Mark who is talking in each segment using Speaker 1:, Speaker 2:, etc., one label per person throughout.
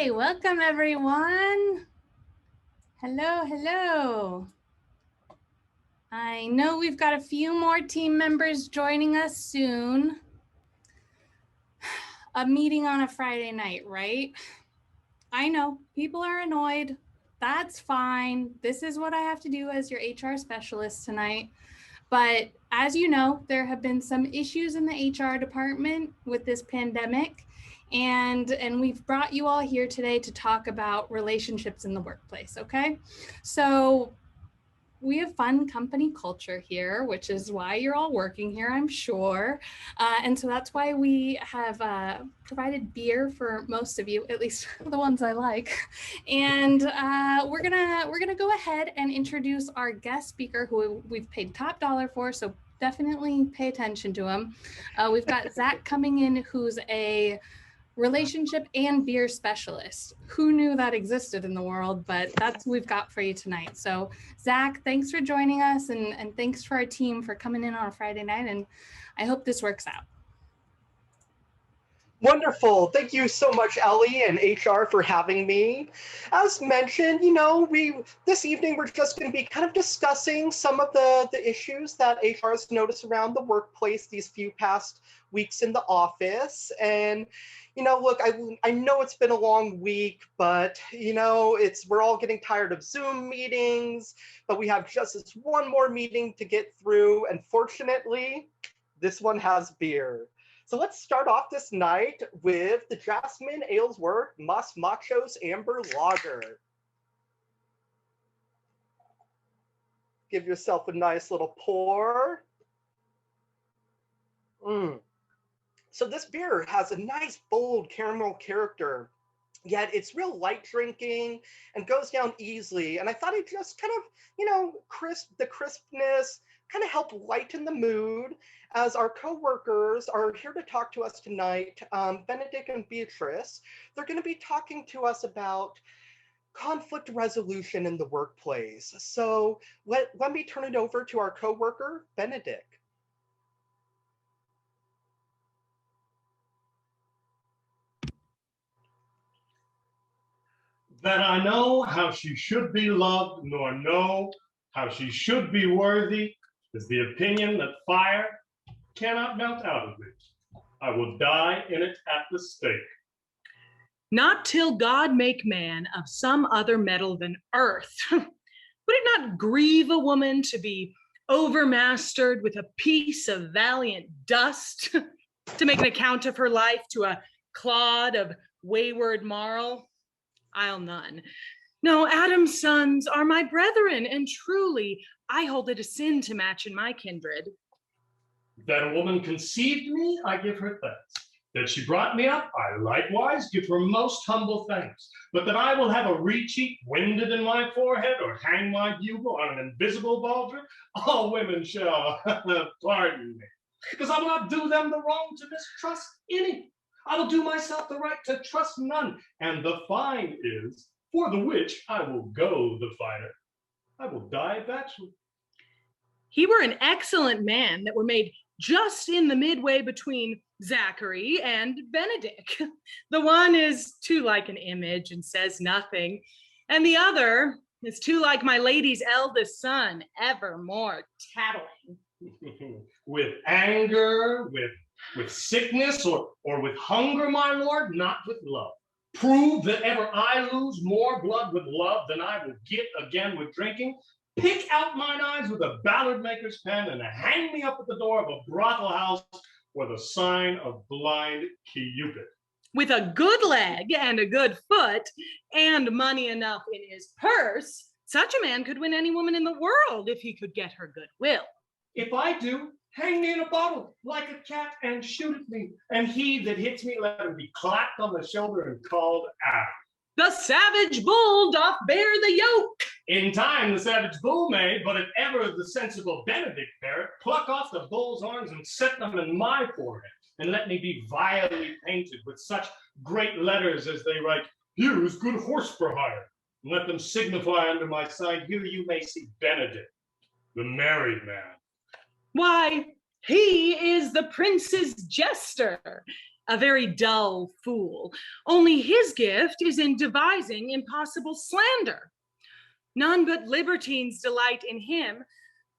Speaker 1: Hey, welcome everyone. Hello. I know we've got a few more team members joining us soon. A meeting on a Friday night, right? I know, people are annoyed. That's fine. This is what I have to do as your HR specialist tonight. But as you know, there have been some issues in the HR department with this pandemic. And we've brought you all here today to talk about relationships in the workplace, okay? So we have fun company culture here, which is why you're all working here, I'm sure. And so that's why we have provided beer for most of you, at least the ones I like. And we're gonna go ahead and introduce our guest speaker, who we've paid top dollar for, so definitely pay attention to him. We've got Zach coming in, who's a relationship and beer specialist. Who knew that existed in the world, but that's what we've got for you tonight. So Zach, thanks for joining us, and thanks for our team for coming in on a Friday night, and I hope this works out.
Speaker 2: Wonderful. Thank you so much, Ellie and HR, for having me. As mentioned, this evening we're just going to be kind of discussing some of the issues that HR has noticed around the workplace these few past weeks in the office. And look, I know it's been a long week, but we're all getting tired of Zoom meetings, but we have just this one more meeting to get through, and fortunately, this one has beer. So let's start off this night with the Jasmine Aylesworth Mas Machos Amber Lager. Give yourself a nice little pour. So this beer has a nice, bold caramel character, yet it's real light drinking and goes down easily. And I thought it just kind of, the crispness, kind of help lighten the mood, as our co-workers are here to talk to us tonight. Benedict and Beatrice, they're going to be talking to us about conflict resolution in the workplace. So let me turn it over to our co-worker, Benedict.
Speaker 3: That I know how she should be loved, nor know how she should be worthy, is the opinion that fire cannot melt out of me. I will die in it at the stake.
Speaker 4: Not till God make man of some other metal than earth. Would it not grieve a woman to be overmastered with a piece of valiant dust, to make an account of her life to a clod of wayward marl? I'll none. No, Adam's sons are my brethren, and truly I hold it a sin to match in my kindred.
Speaker 3: That a woman conceived me, I give her thanks. That she brought me up, I likewise give her most humble thanks. But that I will have a recheat winded in my forehead, or hang my bugle on an invisible baldric, all women shall pardon me. Because I will not do them the wrong to mistrust any. I will do myself the right to trust none. And the fine is, for the which I will go the finer. I will die bachelor.
Speaker 4: He were an excellent man that were made just in the midway between Zachary and Benedict. The one is too like an image and says nothing, and the other is too like my lady's eldest son, evermore tattling.
Speaker 3: With anger, with sickness, or with hunger, my lord, not with love. Prove that ever I lose more blood with love than I will get again with drinking. Pick out mine eyes with a ballad maker's pen, and hang me up at the door of a brothel house with a sign of blind Cupid.
Speaker 4: With a good leg and a good foot and money enough in his purse, such a man could win any woman in the world if he could get her goodwill.
Speaker 3: If I do, hang me in a bottle like a cat and shoot at me. And he that hits me, let him be clapped on the shoulder and called out.
Speaker 4: The savage bull doth bear the yoke.
Speaker 3: In time the savage bull may, but if ever the sensible Benedict bear it, pluck off the bull's horns and set them in my forehead, and let me be vilely painted with such great letters as they write, "Here is good horse for hire," and let them signify under my sign, "Here you may see Benedict, the married man."
Speaker 4: Why, he is the prince's jester. a very dull fool. Only his gift is in devising impossible slander. None but libertines delight in him,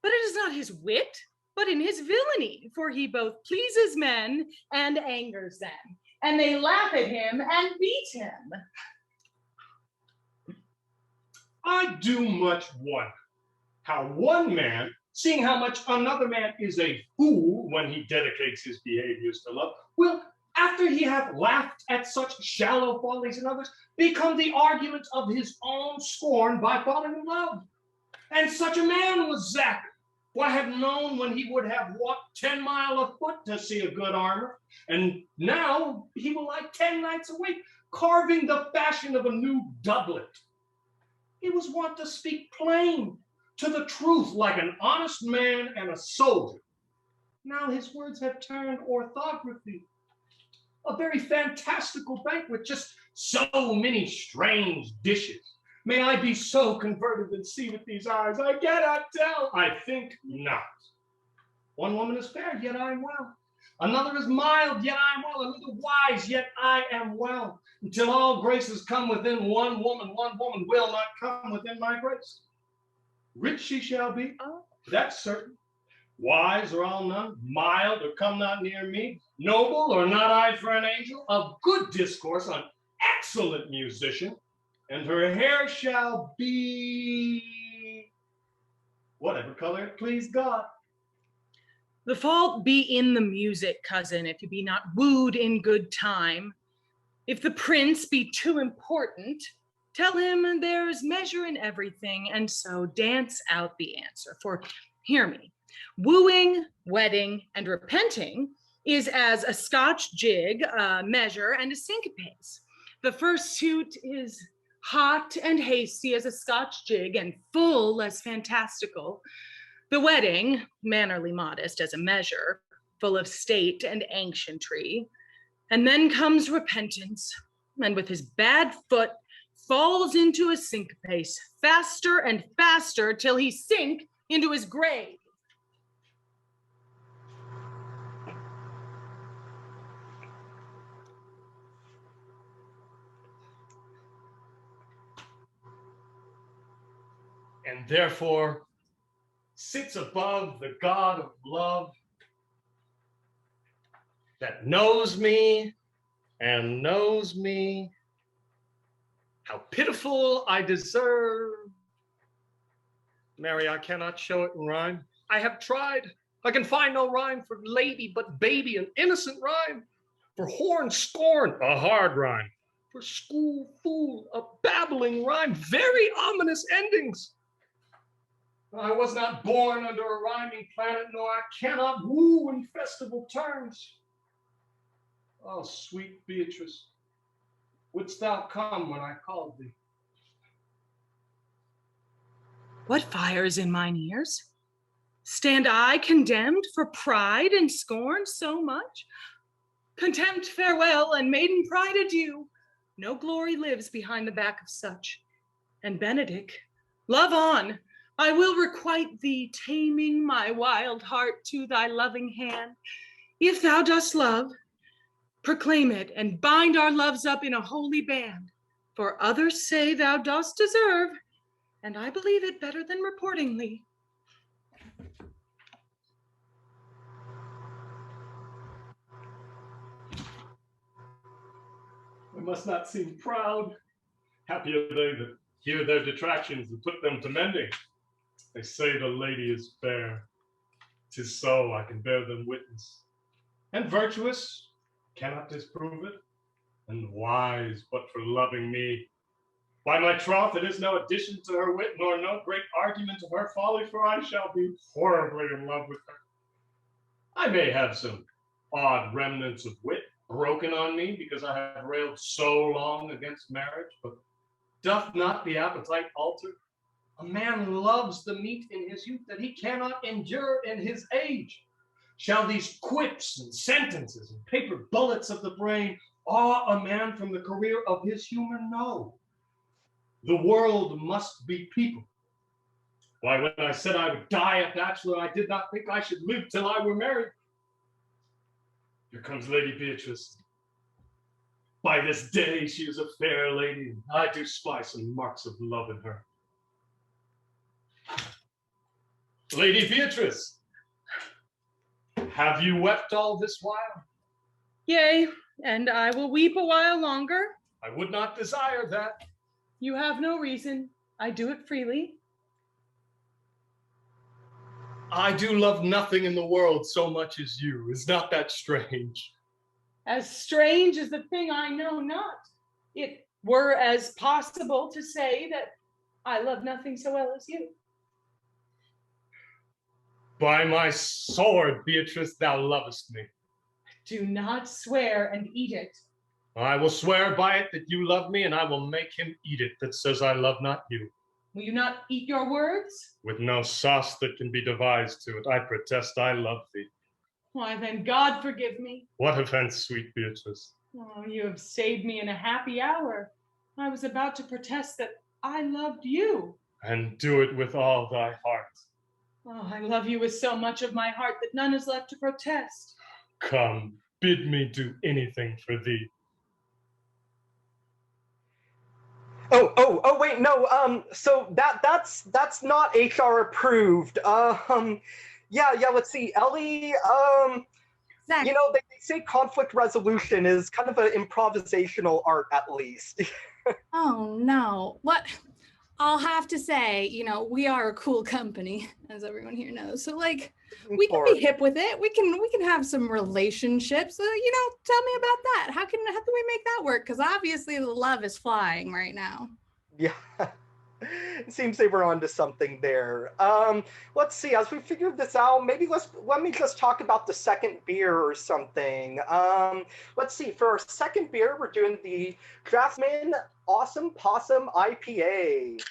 Speaker 4: but it is not his wit, but in his villainy, for he both pleases men and angers them, and they laugh at him and beat him.
Speaker 3: I do much wonder how one man, seeing how much another man is a fool when he dedicates his behaviors to love, will, after he hath laughed at such shallow follies in others, become the argument of his own scorn by falling in love. And such a man was Zach, who I have known when he would have walked 10 miles afoot to see a good armor, and now he will lie 10 nights awake, carving the fashion of a new doublet. He was wont to speak plain, to the truth, like an honest man and a soldier. Now his words have turned orthography, a very fantastical banquet, just so many strange dishes. May I be so converted and see with these eyes? I cannot tell. I think not. One woman is fair, yet I am well. Another is mild, yet I am well. Another wise, yet I am well. Until all graces come within one woman will not come within my grace. Rich she shall be, that's certain. Wise or all none, mild or come not near me, noble or not I for an angel, of good discourse, an excellent musician, and her hair shall be whatever color it please God.
Speaker 4: The fault be in the music, cousin, if you be not wooed in good time. If the prince be too important, tell him there is measure in everything, and so dance out the answer. For hear me, wooing, wedding, and repenting is as a Scotch jig, a measure, and a syncopace. The first suit is hot and hasty as a Scotch jig, and full as fantastical. The wedding, mannerly modest as a measure, full of state and ancientry. And then comes repentance, and with his bad foot falls into a syncopace, faster and faster till he sink into his grave.
Speaker 3: And therefore sits above the God of love that knows me and knows me, how pitiful I deserve. Mary, I cannot show it in rhyme. I have tried. I can find no rhyme for lady but baby, an innocent rhyme. For horn, scorn, a hard rhyme. For school, fool, a babbling rhyme. Very ominous endings. I was not born under a rhyming planet, nor I cannot woo in festival terms. Oh, sweet Beatrice, wouldst thou come when I called thee?
Speaker 4: What fires in mine ears? Stand I condemned for pride and scorn so much? Contempt, farewell, and maiden pride, adieu. No glory lives behind the back of such. And Benedick, love on. I will requite thee, taming my wild heart to thy loving hand. If thou dost love, proclaim it and bind our loves up in a holy band. For others say thou dost deserve, and I believe it better than reporting thee.
Speaker 3: I must not seem proud. Happy are they that hear their detractions and put them to mending. They say the lady is fair. 'Tis so, I can bear them witness. And virtuous, cannot disprove it. And wise, but for loving me. By my troth, it is no addition to her wit, nor no great argument of her folly, for I shall be horribly in love with her. I may have some odd remnants of wit broken on me because I have railed so long against marriage, but doth not the appetite alter? A man loves the meat in his youth that he cannot endure in his age. Shall these quips and sentences and paper bullets of the brain awe a man from the career of his humor? No. The world must be people. Why, when I said I would die a bachelor, I did not think I should live till I were married. Here comes Lady Beatrice. By this day she is a fair lady, and I do spy some marks of love in her. Lady Beatrice, have you wept all this while?
Speaker 4: Yea, and I will weep a while longer.
Speaker 3: I would not desire that.
Speaker 4: You have no reason. I do it freely.
Speaker 3: I do love nothing in the world so much as you. Is not that strange?
Speaker 4: As strange as the thing I know not. It were as possible to say that I love nothing so well as you.
Speaker 3: By my sword, Beatrice, thou lovest me.
Speaker 4: Do not swear and eat it.
Speaker 3: I will swear by it that you love me, and I will make him eat it that says I love not you.
Speaker 4: Will you not eat your words?
Speaker 3: With no sauce that can be devised to it, I protest I love thee.
Speaker 4: Why then, God forgive me.
Speaker 3: What offense, sweet Beatrice?
Speaker 4: Oh, you have saved me in a happy hour. I was about to protest that I loved you.
Speaker 3: And do it with all thy heart.
Speaker 4: Oh, I love you with so much of my heart that none is left to protest.
Speaker 3: Come, bid me do anything for thee.
Speaker 2: Oh, wait, no, so that's not HR approved. Yeah, let's see, Ellie,
Speaker 1: Zach,
Speaker 2: you know, they say conflict resolution is kind of an improvisational art, at least.
Speaker 1: oh no. What? I'll have to say, we are a cool company, as everyone here knows. So like we can be hip with it. We can have some relationships. Tell me about that. How can we make that work? Because obviously the love is flying right now.
Speaker 2: Yeah. It seems they were onto something there. Let's see, as we figured this out, maybe let me just talk about the second beer or something. Let's see, for our second beer, we're doing the Jasmine Awesome Possum IPA.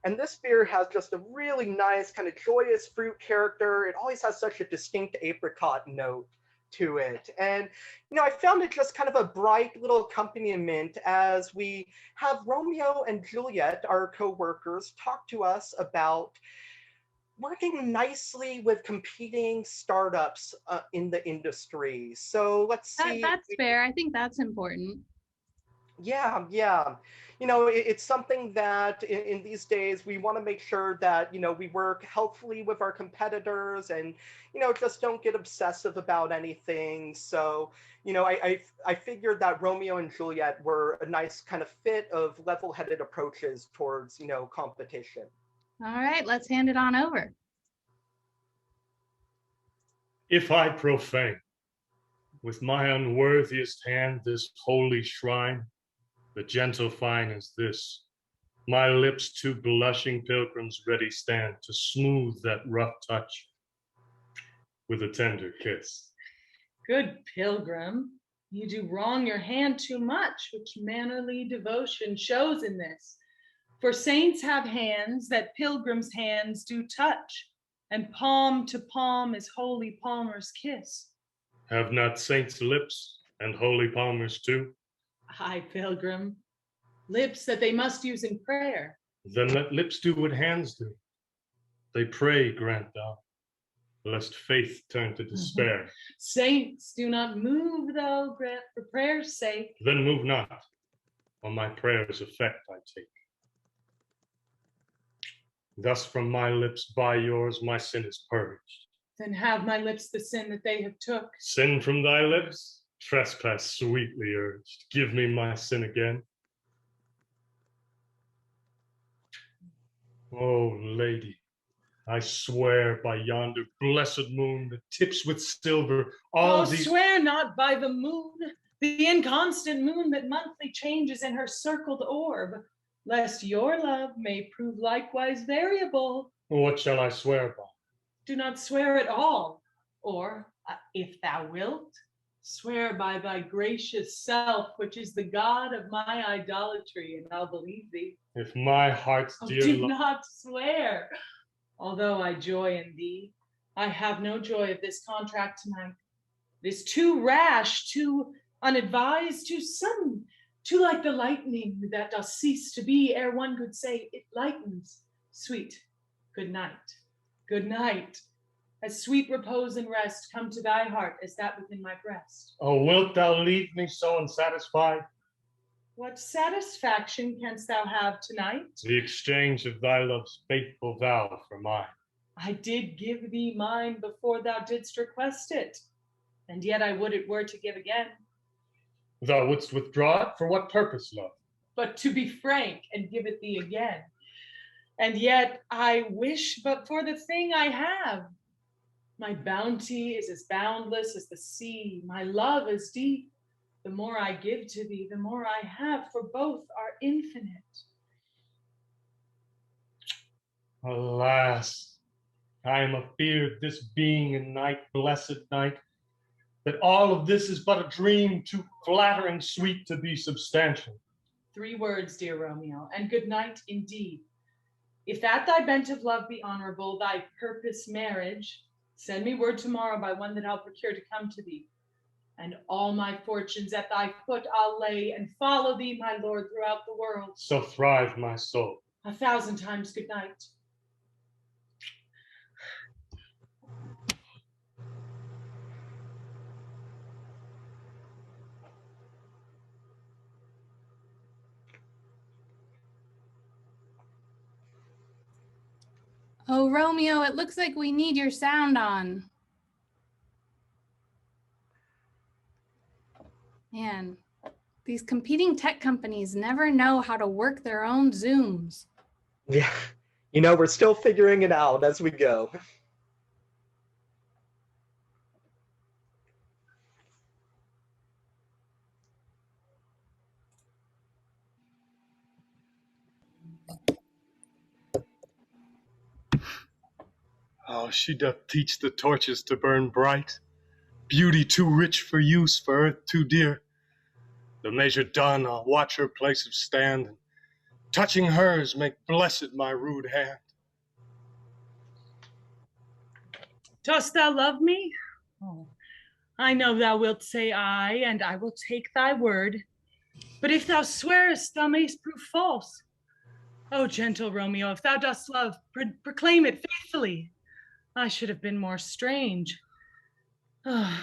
Speaker 2: And this beer has just a really nice kind of joyous fruit character. It always has such a distinct apricot note to it. And, I found it just kind of a bright little accompaniment as we have Romeo and Juliet, our co-workers, talk to us about working nicely with competing startups in the industry. So let's see.
Speaker 1: That's fair. I think that's important.
Speaker 2: Yeah. It's something that in these days we want to make sure that, we work helpfully with our competitors and, just don't get obsessive about anything. So, I figured that Romeo and Juliet were a nice kind of fit of level-headed approaches towards, competition.
Speaker 1: All right, let's hand it on over.
Speaker 3: If I profane with my unworthiest hand this holy shrine, the gentle fine is this: my lips two blushing pilgrims ready stand to smooth that rough touch with a tender kiss.
Speaker 4: Good pilgrim, you do wrong your hand too much, which mannerly devotion shows in this. For saints have hands that pilgrims' hands do touch, and palm to palm is holy palmer's kiss.
Speaker 3: Have not saints lips, and holy palmers too?
Speaker 4: Aye, pilgrim, lips that they must use in prayer.
Speaker 3: Then let lips do what hands do. They pray, grant thou, lest faith turn to despair.
Speaker 4: Saints do not move, thou grant for prayer's sake.
Speaker 3: Then move not, on my prayer's effect I take. Thus from my lips by yours my sin is purged.
Speaker 4: Then have my lips the sin that they have took.
Speaker 3: Sin from thy lips? Trespass sweetly urged. Give me my sin again. Oh, lady, I swear by yonder blessed moon that tips with silver all these...
Speaker 4: Swear not by the moon, the inconstant moon that monthly changes in her circled orb, lest your love may prove likewise variable.
Speaker 3: What shall I swear by?
Speaker 4: Do not swear at all, or, if thou wilt, swear by thy gracious self, which is the God of my idolatry, and I'll believe thee.
Speaker 3: If my heart's dear
Speaker 4: do not swear. Although I joy in thee, I have no joy of this contract tonight. It is too rash, too unadvised, too like the lightning that doth cease to be ere one could say it lightens. Sweet, good night. Good night. as sweet repose and rest come to thy heart as that within my breast.
Speaker 3: Oh, wilt thou leave me so unsatisfied?
Speaker 4: What satisfaction canst thou have tonight?
Speaker 3: The exchange of thy love's faithful vow for mine.
Speaker 4: I did give thee mine before thou didst request it, and yet I would it were to give again.
Speaker 3: Thou wouldst withdraw it? For what purpose, love?
Speaker 4: But to be frank and give it thee again. And yet I wish but for the thing I have. My bounty is as boundless as the sea. My love is deep. The more I give to thee, the more I have, for both are infinite.
Speaker 3: Alas, I am afeard this being a night, blessed night, that all of this is but a dream too flattering sweet to be substantial.
Speaker 4: 3 words, dear Romeo, and good night indeed. If that thy bent of love be honorable, thy purpose marriage, send me word tomorrow by one that I'll procure to come to thee. And all my fortunes at thy foot I'll lay, and follow thee, my lord, throughout the world.
Speaker 3: So thrive my soul.
Speaker 4: 1,000 times good night.
Speaker 1: Oh, Romeo, it looks like we need your sound on. Man, these competing tech companies never know how to work their own Zooms.
Speaker 2: Yeah, you know, we're still figuring it out as we go.
Speaker 3: Oh, she doth teach the torches to burn bright, beauty too rich for use, for earth too dear. The measure done, I'll watch her place of stand, and touching hers, make blessed my rude hand.
Speaker 4: Dost thou love me? Oh, I know thou wilt say aye, and I will take thy word. But if thou swearest, thou mayst prove false. Oh, gentle Romeo, if thou dost love, proclaim it faithfully. I should have been more strange. Oh,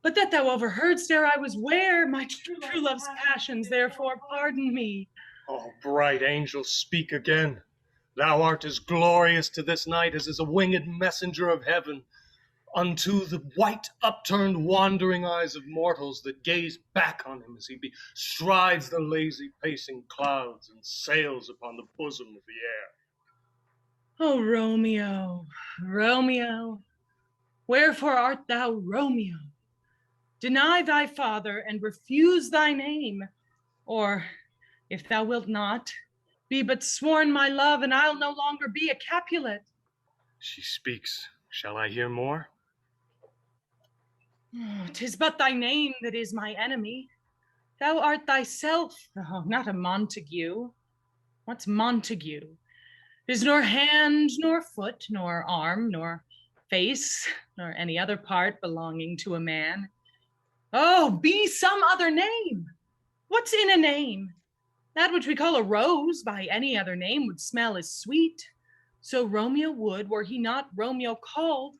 Speaker 4: but that thou overheardst ere I was ware my true love's passions, therefore pardon me.
Speaker 3: Oh, bright angel, speak again. Thou art as glorious to this night as is a winged messenger of heaven unto the white upturned wandering eyes of mortals that gaze back on him as he bestrides the lazy pacing clouds and sails upon the bosom of the air.
Speaker 4: Oh, Romeo, Romeo, wherefore art thou Romeo? Deny thy father and refuse thy name, or, if thou wilt not, be but sworn my love, and I'll no longer be a Capulet.
Speaker 3: She speaks. Shall I hear more?
Speaker 4: Oh, 'tis but thy name that is my enemy. Thou art thyself, oh, not a Montague. What's Montague? Is nor hand, nor foot, nor arm, nor face, nor any other part belonging to a man. Oh, be some other name. What's in a name? That which we call a rose by any other name would smell as sweet. So Romeo would, were he not Romeo called,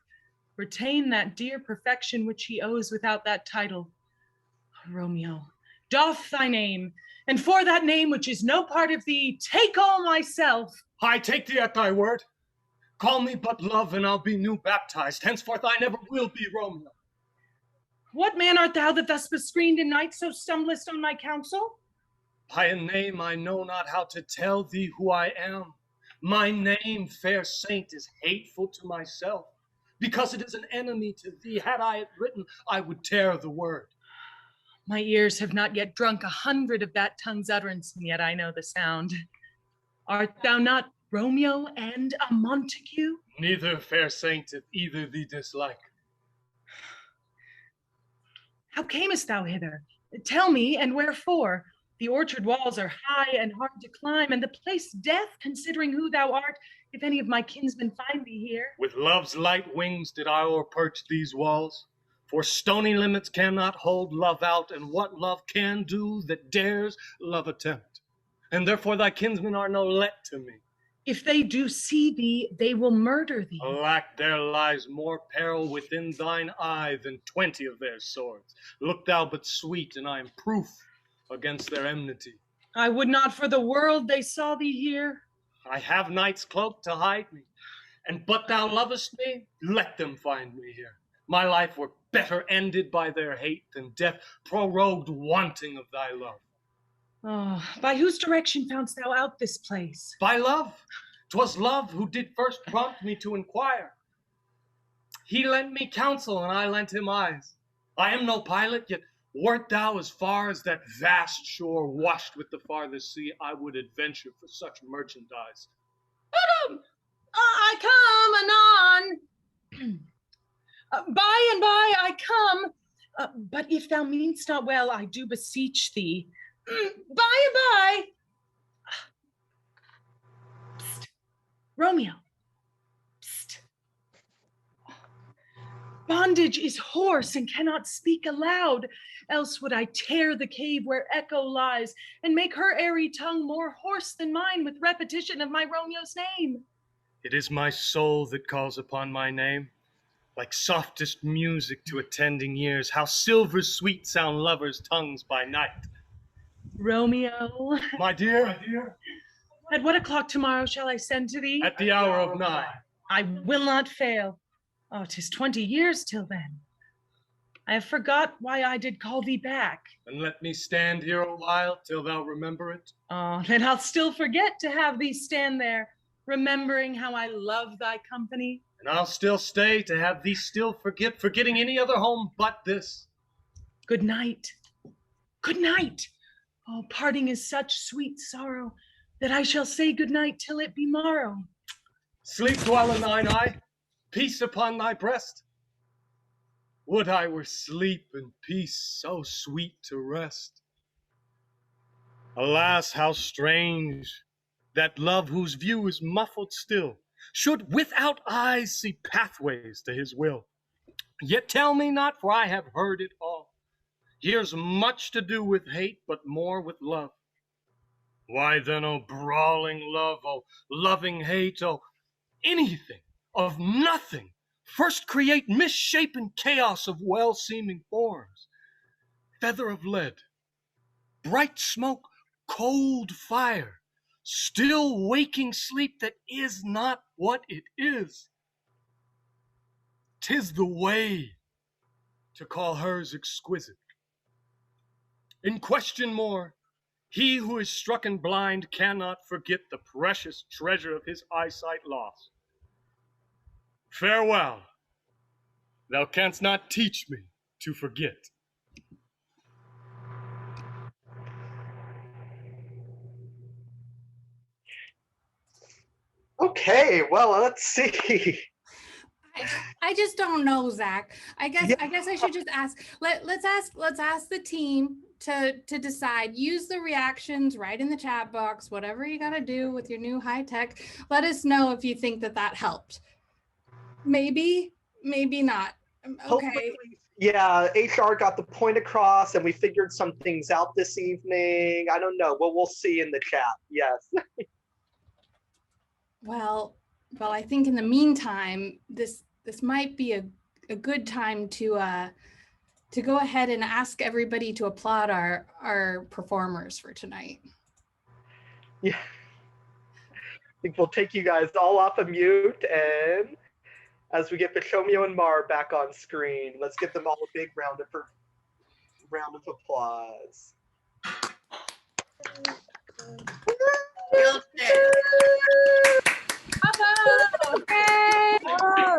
Speaker 4: retain that dear perfection which he owes without that title. Romeo, doff thy name, and for that name which is no part of thee, take all myself.
Speaker 3: I take thee at thy word. Call me but love, and I'll be new baptized. Henceforth I never will be Romeo.
Speaker 4: What man art thou that thus bescreened in night so stumblest on my counsel?
Speaker 3: By a name I know not how to tell thee who I am. My name, fair saint, is hateful to myself, because it is an enemy to thee. Had I it written, I would tear the word.
Speaker 4: My ears have not yet drunk 100 of that tongue's utterance, and yet I know the sound. Art thou not Romeo and a Montague?
Speaker 3: Neither, fair saint, if either thee dislike.
Speaker 4: How camest thou hither? Tell me, and wherefore? The orchard walls are high and hard to climb, and the place death, considering who thou art, if any of my kinsmen find thee here.
Speaker 3: With love's light wings did I o'erperch these walls, for stony limits cannot hold love out, and what love can do that dares love attempt. And therefore thy kinsmen are no let to me.
Speaker 4: If they do see thee, they will murder thee.
Speaker 5: Alack, there lies more peril within thine eye than 20 of their swords. Look thou but sweet, and I am proof against their enmity.
Speaker 4: I would not for the world they saw thee here.
Speaker 5: I have night's cloak to hide me, and but thou lovest me, let them find me here. My life were better ended by their hate than death prorogued wanting of thy love.
Speaker 4: Oh, by whose direction foundst thou out this place?
Speaker 5: By love. 'Twas love who did first prompt me to inquire. He lent me counsel, and I lent him eyes. I am no pilot, yet wert thou as far as that vast shore washed with the farthest sea, I would adventure for such merchandise.
Speaker 4: Madam, I come anon. By and by I come. But if thou meanst not well, I do beseech thee. By and by. Psst. Romeo. Psst. Bondage is hoarse and cannot speak aloud, else would I tear the cave where echo lies and make her airy tongue more hoarse than mine with repetition of my Romeo's name.
Speaker 5: It is my soul that calls upon my name, like softest music to attending ears, how silver sweet sound lovers' tongues by night.
Speaker 4: Romeo.
Speaker 5: My dear,
Speaker 4: At what o'clock tomorrow shall I send to thee?
Speaker 5: at the hour of 9.
Speaker 4: I will not fail. Oh, 'tis 20 years till then. I have forgot why I did call thee back.
Speaker 5: And let me stand here a while till thou remember it.
Speaker 4: Oh, then I'll still forget to have thee stand there, remembering how I love thy company.
Speaker 5: And I'll still stay to have thee still forgetting any other home but this.
Speaker 4: Good night. Good night. Oh, parting is such sweet sorrow that I shall say good night till it be morrow.
Speaker 5: Sleep dwell in thine eye, peace upon thy breast. Would I were sleep and peace so sweet to rest. Alas, how strange that love whose view is muffled still should without eyes see pathways to his will. Yet tell me not, for I have heard it all. Here's much to do with hate, but more with love. Why then, oh brawling love, oh loving hate, oh anything of nothing, first create misshapen chaos of well-seeming forms. Feather of lead, bright smoke, cold fire, still waking sleep that is not what it is. 'Tis the way to call hers exquisite. In question more, he who is strucken blind cannot forget the precious treasure of his eyesight lost. Farewell. Thou canst not teach me to forget.
Speaker 2: Okay, well, let's see.
Speaker 1: I just don't know, Zach. I guess
Speaker 2: Yeah.
Speaker 1: I should just ask. Let's ask the team to decide. Use the reactions right in the chat box. Whatever you got to do with your new high tech. Let us know if you think that helped. Maybe not. Okay.
Speaker 2: Hopefully, yeah, HR got the point across and we figured some things out this evening. I don't know. Well, we'll see in the chat. Yes.
Speaker 1: Well, I think in the meantime, this might be a good time to go ahead and ask everybody to applaud our performers for tonight.
Speaker 2: Yeah. I think we'll take you guys all off of mute, and as we get Bishomio and Mar back on screen, let's give them all a big round of applause.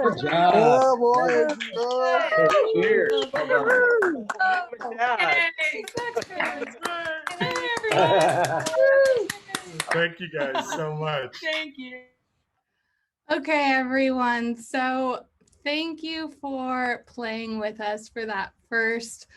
Speaker 6: Good job.
Speaker 7: Oh, boy.
Speaker 6: Cheers.
Speaker 5: Thank you guys so much.
Speaker 4: Thank you.
Speaker 1: Okay, everyone. So thank you for playing with us for that first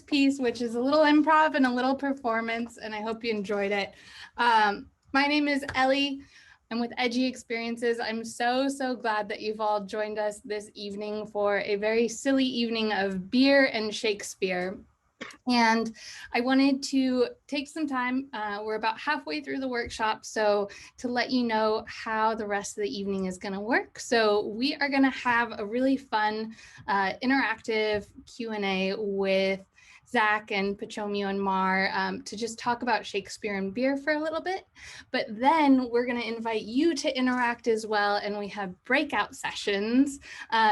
Speaker 1: piece, which is a little improv and a little performance, and I hope you enjoyed it. My name is Ellie. I'm with Edgy Experiences. I'm so glad that you've all joined us this evening for a very silly evening of beer and Shakespeare. And I wanted to take some time, we're about halfway through the workshop, so to let you know how the rest of the evening is going to work. So we are going to have a really fun interactive Q&A with Zach and Pachomio and Mar to just talk about Shakespeare and beer for a little bit. But then we're going to invite you to interact as well. And we have breakout sessions.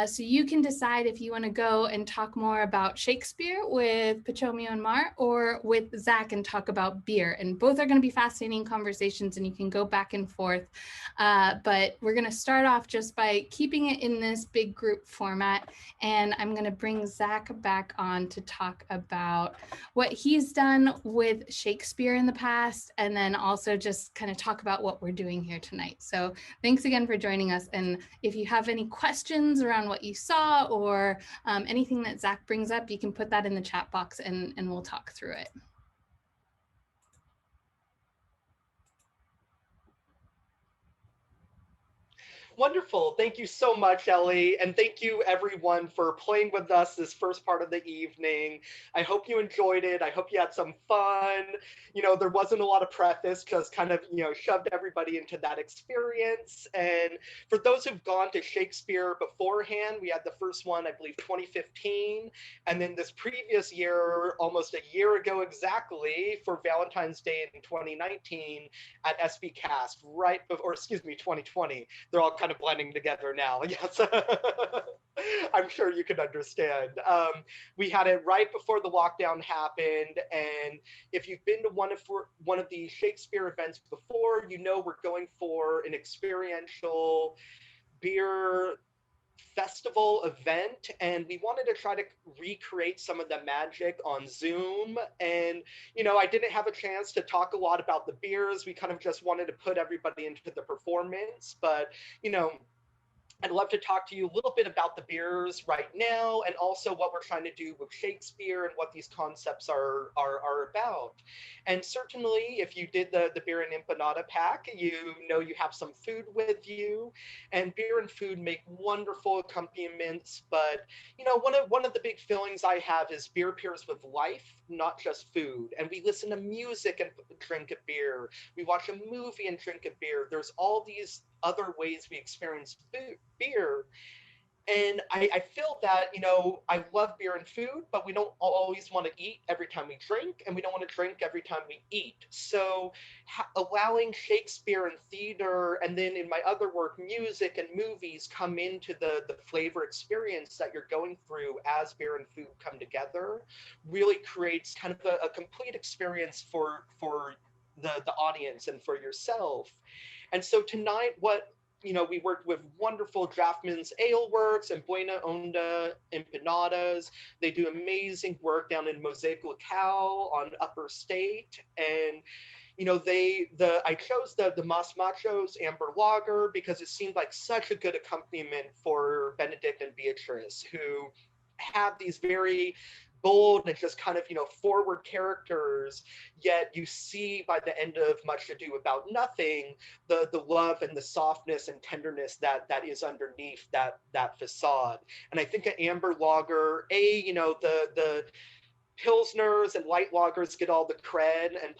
Speaker 1: So you can decide if you want to go and talk more about Shakespeare with Pachomio and Mar, or with Zach and talk about beer. And both are going to be fascinating conversations, and you can go back and forth. But we're going to start off just by keeping it in this big group format. And I'm going to bring Zach back on to talk about what he's done with Shakespeare in the past, and then also just kind of talk about what we're doing here tonight. So thanks again for joining us. And if you have any questions around what you saw, or anything that Zach brings up, you can put that in the chat box and we'll talk through it.
Speaker 2: Wonderful. Thank you so much, Ellie. And thank you, everyone, for playing with us this first part of the evening. I hope you enjoyed it. I hope you had some fun. You know, there wasn't a lot of preface, just kind of, you know, shoved everybody into that experience. And for those who've gone to Shakespeare beforehand, we had the first one, I believe, 2015. And then this previous year, almost a year ago exactly, for Valentine's Day in 2019 at SB Cast, right before, or excuse me, 2020. They're all kind of blending together now. Yes, I'm sure you can understand. We had it right before the lockdown happened, and if you've been to one of the Shakespeare events before, you know we're going for an experiential beer festival event, and we wanted to try to recreate some of the magic on Zoom. And you know, I didn't have a chance to talk a lot about the beers. We kind of just wanted to put everybody into the performance, but you know, I'd love to talk to you a little bit about the beers right now, and also what we're trying to do with Shakespeare and what these concepts are about. And certainly, if you did the beer and empanada pack, you know you have some food with you. And beer and food make wonderful accompaniments. But you know, one of the big feelings I have is beer pairs with life, not just food. And we listen to music and drink a beer. We watch a movie and drink a beer. There's all these other ways we experience beer. And I feel that, you know, I love beer and food, but we don't always want to eat every time we drink, and we don't want to drink every time we eat. So allowing Shakespeare and theater, and then in my other work, music and movies, come into the flavor experience that you're going through as beer and food come together, really creates kind of a complete experience for the audience and for yourself. And so tonight, you know, we worked with wonderful Draftman's Ale Works and Buena Onda Empanadas. They do amazing work down in Mosaic Locale on Upper State. And, you know, I chose the Mas Machos Amber Lager because it seemed like such a good accompaniment for Benedict and Beatrice, who have these very bold and just kind of, you know, forward characters, yet you see by the end of Much Ado About Nothing the love and the softness and tenderness that is underneath that facade. And I think an amber lager, you know, the Pilsners and light lagers get all the cred and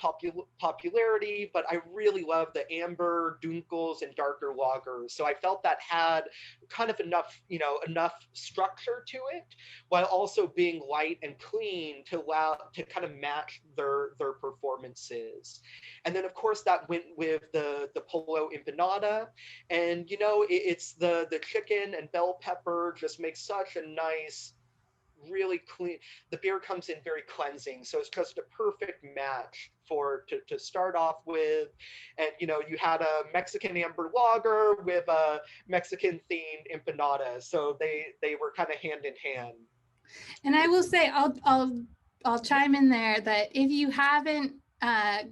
Speaker 2: popularity, but I really love the amber, dunkels, and darker lagers. So I felt that had kind of enough structure to it, while also being light and clean to kind of match their performances. And then of course that went with the Polo Empanada, and you know, it's the chicken and bell pepper just makes such a nice, really clean. The beer comes in very cleansing, so it's just a perfect match to start off with. And you know, you had a Mexican amber lager with a Mexican themed empanada, so they were kind of hand in hand.
Speaker 1: And I will say, I'll chime in there that if you haven't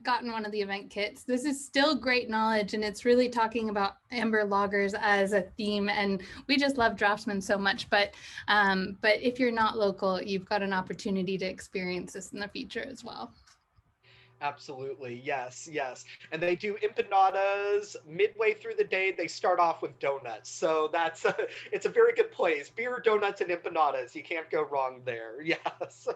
Speaker 1: gotten one of the event kits, this is still great knowledge, and it's really talking about amber lagers as a theme, and we just love Draftsman so much. But if you're not local, you've got an opportunity to experience this in the future as well.
Speaker 2: Absolutely, yes. And they do empanadas midway through the day. They start off with donuts, so it's a very good place. Beer, donuts, and empanadas. You can't go wrong there. Yes.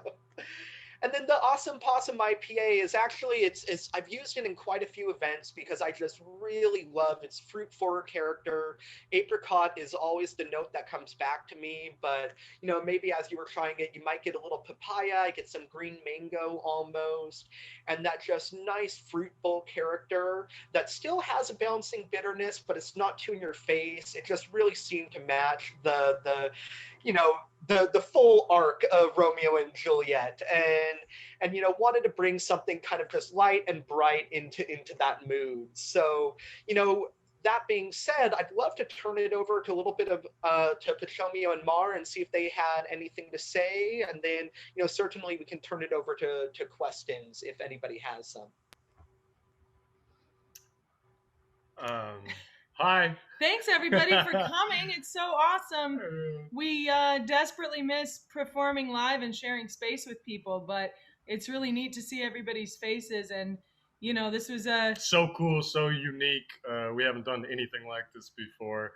Speaker 2: And then the Awesome Possum IPA is actually, it's I've used it in quite a few events because I just really love its fruit forward character. Apricot is always the note that comes back to me, but you know, maybe as you were trying it, you might get a little papaya, get some green mango almost, and that just nice fruit bowl character that still has a bouncing bitterness, but it's not too in your face. It just really seemed to match the you know, the full arc of Romeo and Juliet, and you know, wanted to bring something kind of just light and bright into that mood. So you know, that being said, I'd love to turn it over to a little bit of to Pachomio and Mar and see if they had anything to say, and then you know, certainly we can turn it over to questions if anybody has some.
Speaker 5: Hi.
Speaker 7: Thanks everybody for coming. It's so awesome. We desperately miss performing live and sharing space with people, but it's really neat to see everybody's faces. And you know, this was
Speaker 5: so cool, so unique. We haven't done anything like this before.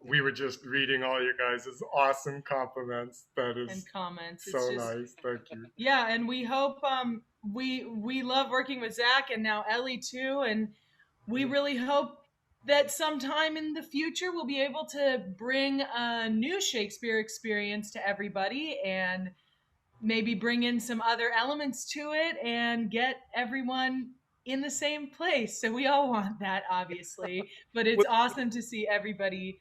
Speaker 5: We were just reading all you guys' awesome compliments. That is
Speaker 7: and comments.
Speaker 5: so nice. Thank you.
Speaker 7: Yeah, and we hope we love working with Zach and now Ellie too, and we really hope that sometime in the future we'll be able to bring a new Shakespeare experience to everybody and maybe bring in some other elements to it and get everyone in the same place. So we all want that, obviously, but it's awesome to see everybody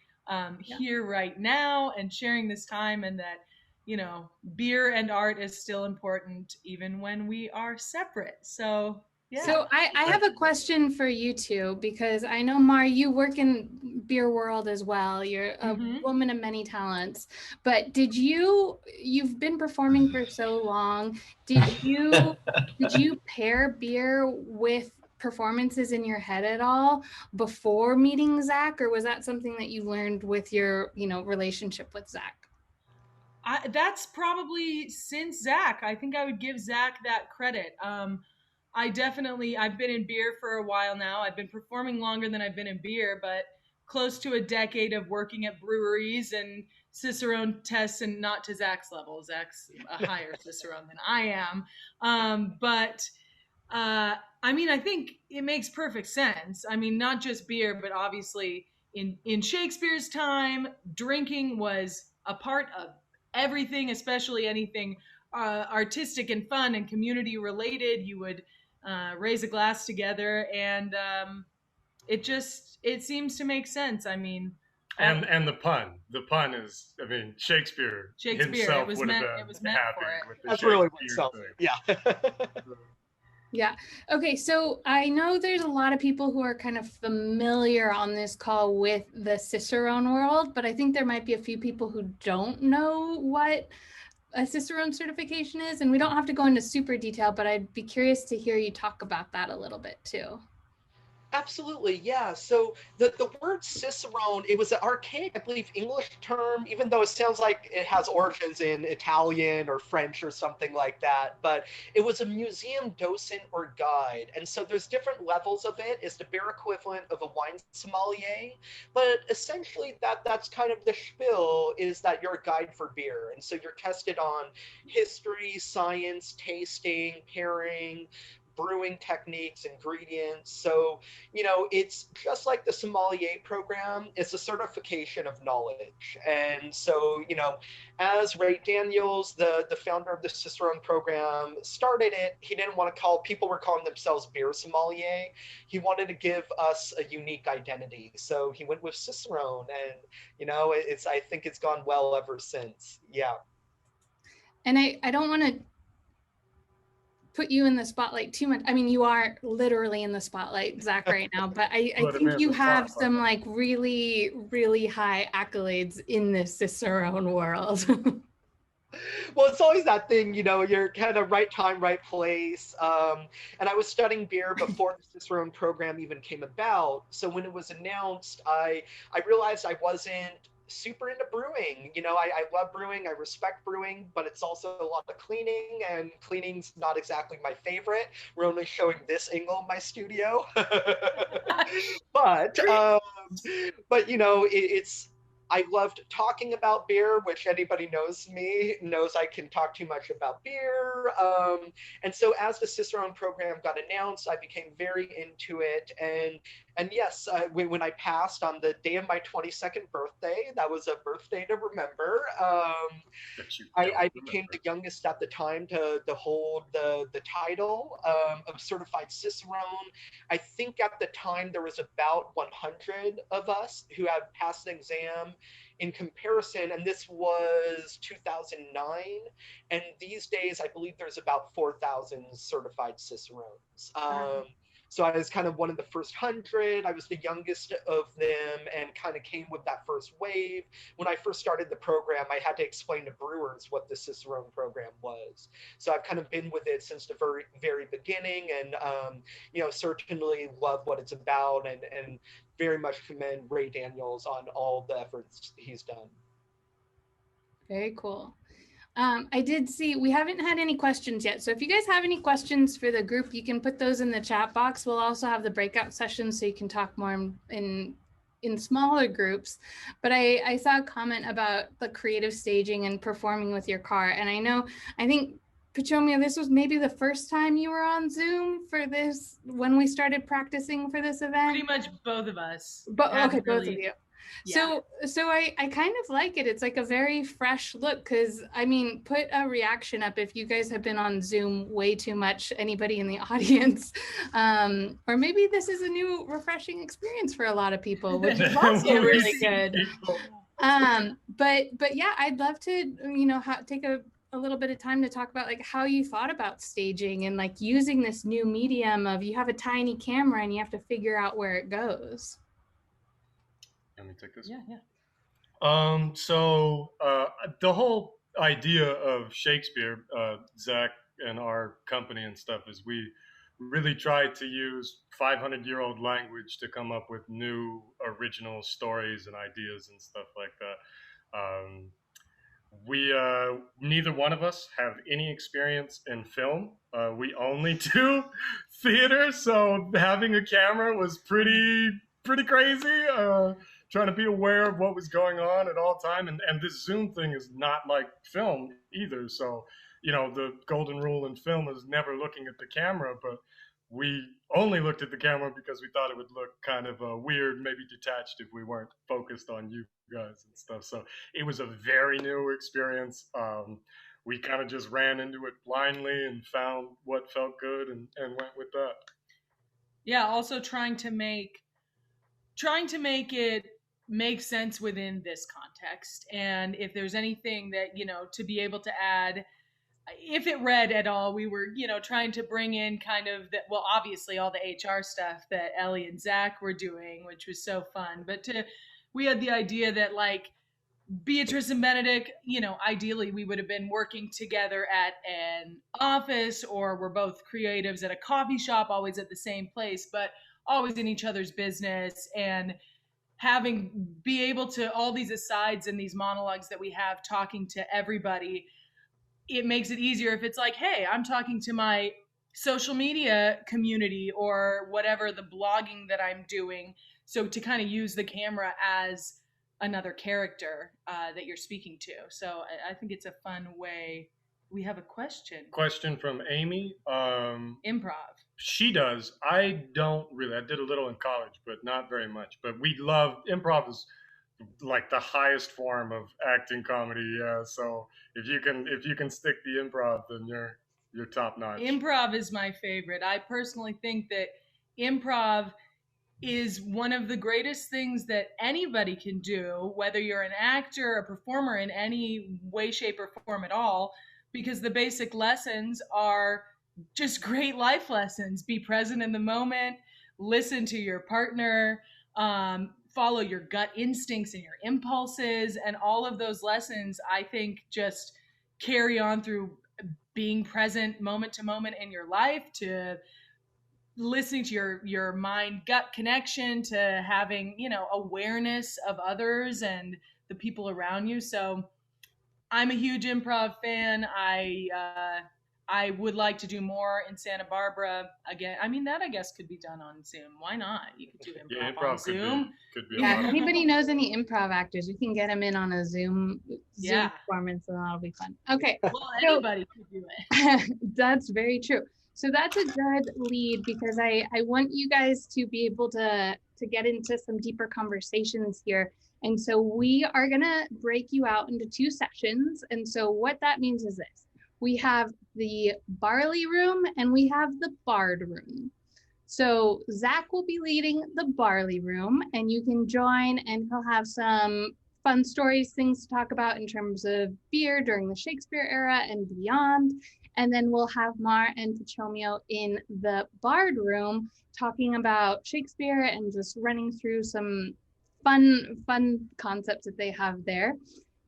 Speaker 7: here right now and sharing this time, and that, you know, beer and art is still important even when we are separate. So yeah.
Speaker 1: So I have a question for you two, because I know, Mar, you work in beer world as well. You're a woman of many talents, but you've been performing for so long. Did you pair beer with performances in your head at all before meeting Zach, or was that something that you learned with your, you know, relationship with Zach?
Speaker 7: That's probably since Zach. I think I would give Zach that credit. I've been in beer for a while now. I've been performing longer than I've been in beer, but close to a decade of working at breweries and Cicerone tests, and not to Zach's level. Zach's a higher Cicerone than I am. But I mean, I think it makes perfect sense. I mean, not just beer, but obviously in Shakespeare's time, drinking was a part of everything, especially anything artistic and fun and community related. You would raise a glass together, and it seems to make sense. I mean,
Speaker 5: and the pun is, I mean, Shakespeare himself would have been happy with the
Speaker 2: That's
Speaker 5: Shakespeare
Speaker 2: really what sells
Speaker 5: thing.
Speaker 2: it. Yeah.
Speaker 1: Yeah. Okay. So I know there's a lot of people who are kind of familiar on this call with the Cicerone world, but I think there might be a few people who don't know what a Cicerone certification is. And we don't have to go into super detail, but I'd be curious to hear you talk about that a little bit too.
Speaker 2: Absolutely, yeah. So the word Cicerone, it was an archaic, I believe, English term, even though it sounds like it has origins in Italian or French or something like that. But it was a museum docent or guide. And so there's different levels of it. It's the beer equivalent of a wine sommelier. But essentially that's kind of the spiel, is that you're a guide for beer. And so you're tested on history, science, tasting, pairing, brewing techniques, ingredients. So, you know, it's just like the sommelier program. It's a certification of knowledge. And so, you know, as Ray Daniels, the founder of the Cicerone program, started it, he didn't want to people were calling themselves beer sommelier. He wanted to give us a unique identity. So he went with Cicerone, and, you know, I think it's gone well ever since. Yeah.
Speaker 1: And I don't want to put you in the spotlight too much. I mean, you are literally in the spotlight, Zach, right now, but I think you have some like really, really high accolades in this Cicerone world.
Speaker 2: Well, it's always that thing, you know, you're kind of right time, right place. And I was studying beer before the Cicerone program even came about. So when it was announced, I realized I wasn't super into brewing. You know, I love brewing, I respect brewing, but it's also a lot of cleaning, and cleaning's not exactly my favorite. We're only showing this angle of my studio. But you know, I loved talking about beer, which anybody knows me knows I can talk too much about beer. And so as the Cicerone program got announced, I became very into it. And yes, when I passed on the day of my 22nd birthday, that was a birthday to remember.
Speaker 5: That you
Speaker 2: I
Speaker 5: don't
Speaker 2: became
Speaker 5: remember.
Speaker 2: the youngest at the time to hold the title of certified Cicerone. I think at the time there was about 100 of us who had passed an exam in comparison, and this was 2009. And these days, I believe there's about 4,000 certified Cicerones. So I was kind of one of the first 100. I was the youngest of them and kind of came with that first wave. When I first started the program, I had to explain to brewers what the Cicerone program was. So I've kind of been with it since the very, very beginning, and certainly love what it's about, and very much commend Ray Daniels on all the efforts he's done.
Speaker 1: Very cool. I did see we haven't had any questions yet. So if you guys have any questions for the group, you can put those in the chat box. We'll also have the breakout sessions so you can talk more in smaller groups. But I saw a comment about the creative staging and performing with your car. And I think Petromia, this was maybe the first time you were on Zoom for this when we started practicing for this event.
Speaker 7: Pretty much both of us.
Speaker 1: But okay, both of you.
Speaker 7: Yeah.
Speaker 1: So I kind of like it. It's like a very fresh look, because I mean, put a reaction up if you guys have been on Zoom way too much, anybody in the audience. Or maybe this is a new refreshing experience for a lot of people, which is also really good. But yeah, I'd love to, take a little bit of time to talk about like how you thought about staging and like using this new medium of you have a tiny camera and you have to figure out where it goes.
Speaker 5: Let me take this.
Speaker 7: Yeah.
Speaker 5: So the whole idea of Shakespeare, Zach and our company and stuff, is we really tried to use 500-year-old language to come up with new original stories and ideas and stuff like that. We neither one of us have any experience in film. We only do theater, so having a camera was pretty crazy. Trying to be aware of what was going on at all time, and this Zoom thing is not like film either. So the golden rule in film is never looking at the camera, but we only looked at the camera because we thought it would look kind of weird, maybe detached if we weren't focused on you guys and stuff. So it was a very new experience. We kind of just ran into it blindly and found what felt good and went with that.
Speaker 7: Yeah, also trying to make it make sense within this context. And if there's anything that, to be able to add, if it read at all, we were, trying to bring in kind of that, well, obviously all the HR stuff that Ellie and Zach were doing, which was so fun. But we had the idea that like Beatrice and Benedict, ideally we would have been working together at an office, or we're both creatives at a coffee shop, always at the same place, but always in each other's business, and be able to all these asides and these monologues that we have talking to everybody. It makes it easier if it's like, hey, I'm talking to my social media community or whatever, the blogging that I'm doing. So to kind of use the camera as another character that you're speaking to. So I think it's a fun way. We have a question.
Speaker 5: Question from Amy.
Speaker 7: Improv.
Speaker 5: She does. I don't really. I did a little in college, but not very much. But we love improv. Is like the highest form of acting comedy. Yeah. So if you can stick the improv, then you're top notch.
Speaker 7: Improv is my favorite. I personally think that improv is one of the greatest things that anybody can do, whether you're an actor, a performer in any way, shape, or form at all, because the basic lessons are just great life lessons. Be present in the moment, listen to your partner, follow your gut instincts and your impulses, and all of those lessons, I think, just carry on through being present moment to moment in your life, to listening to your mind gut connection, to having awareness of others and the people around you. So I'm a huge improv fan. I I would like to do more in Santa Barbara again. I mean, that I guess could be done on Zoom. Why not? You could do improv,
Speaker 5: Yeah, improv
Speaker 7: on Zoom.
Speaker 5: could be a
Speaker 1: Yeah,
Speaker 5: lot
Speaker 1: if
Speaker 5: of
Speaker 1: anybody knows any improv actors, we can get them in on a Zoom
Speaker 7: Yeah.
Speaker 1: performance, and that'll be fun. Okay,
Speaker 7: Well, anybody could do it.
Speaker 1: that's very true. So that's a good lead, because I want you guys to be able to get into some deeper conversations here. And so we are gonna break you out into 2 sessions. And so what that means is this: we have the barley room and we have the bard room. So Zach will be leading the barley room, and you can join, and he'll have some fun stories, things to talk about in terms of beer during the Shakespeare era and beyond. And then we'll have Mar and Pachomio in the bard room talking about Shakespeare and just running through some fun concepts that they have there.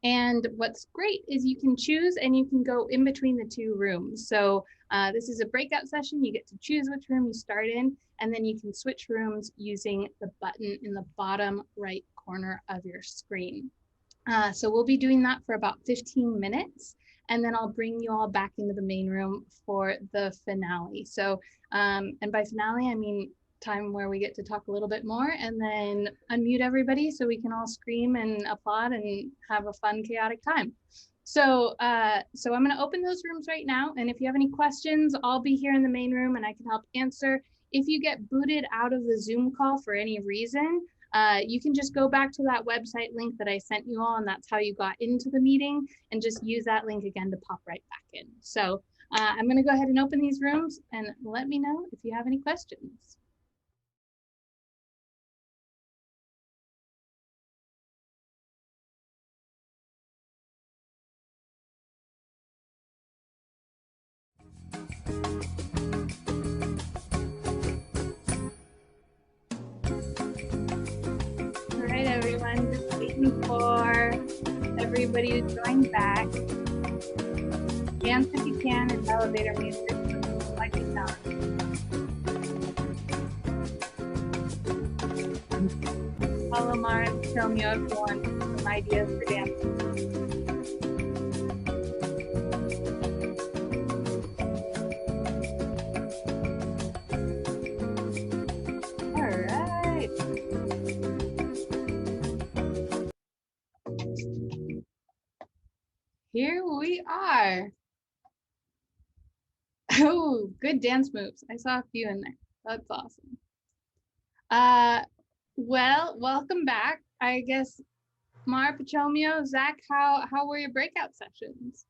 Speaker 1: And what's great is you can choose and you can go in between the 2 rooms. So this is a breakout session. You get to choose which room you start in, and then you can switch rooms using the button in the bottom right corner of your screen. So we'll be doing that for about 15 minutes, and then I'll bring you all back into the main room for the finale. So, and by finale, I mean time where we get to talk a little bit more, and then unmute everybody so we can all scream and applaud and have a fun, chaotic time. So so I'm going to open those rooms right now, and if you have any questions, I'll be here in the main room and I can help answer. If you get booted out of the Zoom call for any reason, you can just go back to that website link that I sent you all, and that's how you got into the meeting, and just use that link again to pop right back in. So I'm going to go ahead and open these rooms, and let me know if you have any questions. All right, everyone, just waiting for everybody to join back. Dance if you can, it's elevator music, so like it down. Follow Mara and tell me if you want some ideas for dancing. All right. Here we are. Oh, good dance moves. I saw a few in there. That's awesome. Well, welcome back. I guess Mara, Pachomio, Zach, how were your breakout sessions?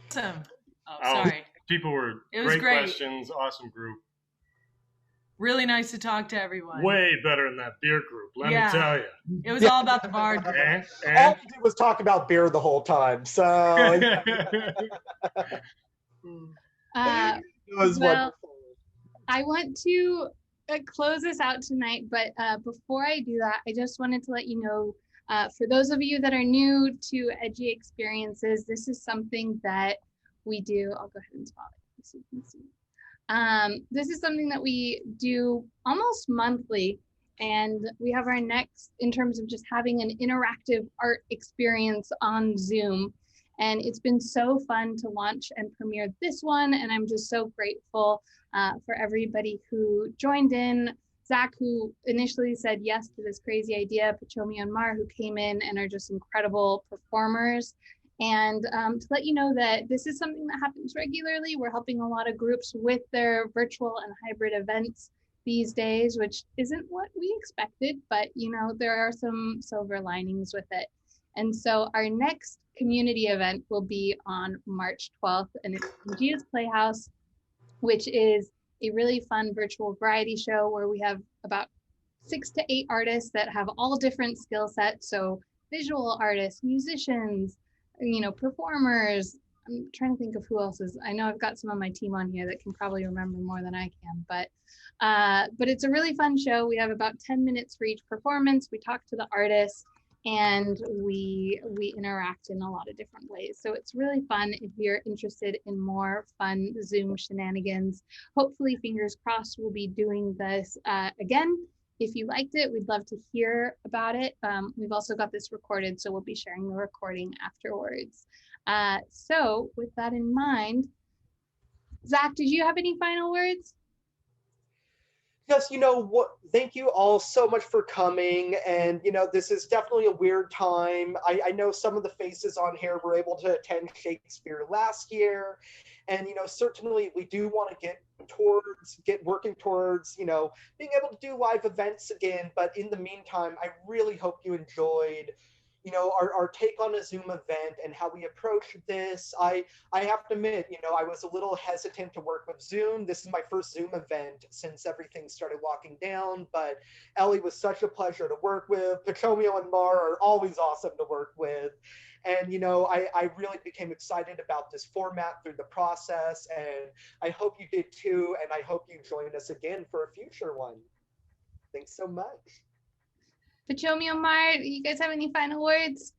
Speaker 7: Awesome. Oh,
Speaker 5: Oh,
Speaker 7: sorry.
Speaker 5: People were
Speaker 7: It was great.
Speaker 5: questions, awesome group.
Speaker 7: Really nice to talk to everyone.
Speaker 5: Way better than that beer group, let me
Speaker 7: Yeah.
Speaker 5: tell you.
Speaker 7: It was all about the bard.
Speaker 2: All we did was talk about beer the whole time. So it was wonderful.
Speaker 1: I want to close this out tonight, but before I do that, I just wanted to let you know, for those of you that are new to Edgy Experiences, this is something that we do. I'll go ahead and spot it so you can see. This is something that we do almost monthly, and we have our next, in terms of just having an interactive art experience on Zoom. And it's been so fun to launch and premiere this one, and I'm just so grateful for everybody who joined in. Zach, who initially said yes to this crazy idea, Pachomi and Mar, who came in and are just incredible performers. And to let you know that this is something that happens regularly. We're helping a lot of groups with their virtual and hybrid events these days, which isn't what we expected, but you know, there are some silver linings with it. And so our next community event will be on March 12th, and it's Gia's Playhouse, which is a really fun virtual variety show where we have about 6 to 8 artists that have all different skill sets. So visual artists, musicians, you know, performers. I'm trying to think of who else is. I know I've got some of my team on here that can probably remember more than I can, but it's a really fun show. We have about 10 minutes for each performance. We talk to the artists, and we interact in a lot of different ways. So it's really fun if you're interested in more fun Zoom shenanigans. Hopefully, fingers crossed, we'll be doing this again. If you liked it, we'd love to hear about it. We've also got this recorded, so we'll be sharing the recording afterwards. So with that in mind, Zach, did you have any final words?
Speaker 2: Just, thank you all so much for coming. And, this is definitely a weird time. I know some of the faces on here were able to attend Shakespeare last year. And, certainly we do want to get working towards, being able to do live events again. But in the meantime, I really hope you enjoyed, our take on a Zoom event and how we approach this. I have to admit, I was a little hesitant to work with Zoom. This is my first Zoom event since everything started locking down, but Ellie was such a pleasure to work with. Pachomio and Mar are always awesome to work with. And, I really became excited about this format through the process, and I hope you did too, and I hope you join us again for a future one. Thanks so much.
Speaker 1: Pachomio, Mar, you guys have any final words?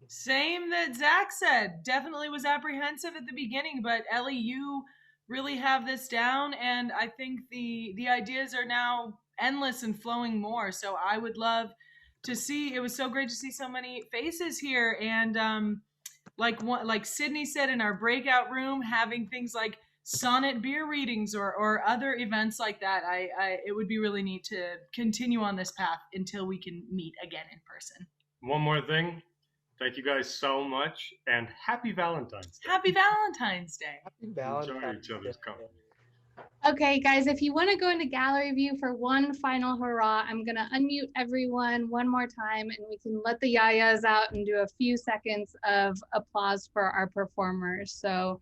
Speaker 7: Same that Zach said. Definitely was apprehensive at the beginning, but Ellie, you really have this down, and I think the ideas are now endless and flowing more. So I would love to see. It was so great to see so many faces here, and like Sydney said in our breakout room, having things like sonnet beer readings or other events like that. It would be really neat to continue on this path until we can meet again in person.
Speaker 5: One more thing. Thank you guys so much, and happy Valentine's Day.
Speaker 7: Happy Valentine's Day.
Speaker 2: Happy Valentine's
Speaker 5: Enjoy each other's
Speaker 2: Day.
Speaker 5: company.
Speaker 1: Okay, guys, if you want to go into gallery view for one final hurrah, I'm going to unmute everyone one more time, and we can let the yayas out and do a few seconds of applause for our performers. So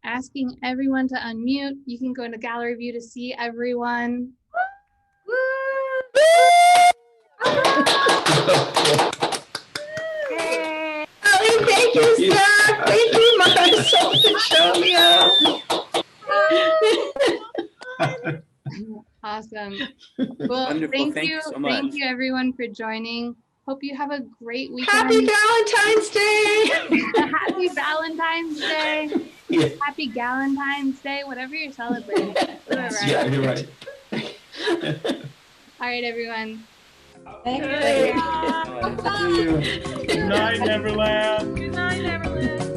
Speaker 1: asking everyone to unmute. You can go into gallery view to see everyone.
Speaker 8: Thank you, Zach. Thank you, Marisol Pachomio.
Speaker 1: Awesome. Well,
Speaker 6: Wonderful.
Speaker 1: thank
Speaker 6: Thank
Speaker 1: you.
Speaker 6: you so much.
Speaker 1: Thank you, everyone, for joining. Hope you have a great weekend.
Speaker 8: Happy Valentine's Day.
Speaker 1: Happy Valentine's Day.
Speaker 8: Yeah.
Speaker 1: Happy Galentine's Day, whatever you're celebrating.
Speaker 8: Yeah, you're right.
Speaker 1: All right, everyone.
Speaker 8: Thank you.
Speaker 5: Good night, Neverland.
Speaker 7: Good night, Neverland.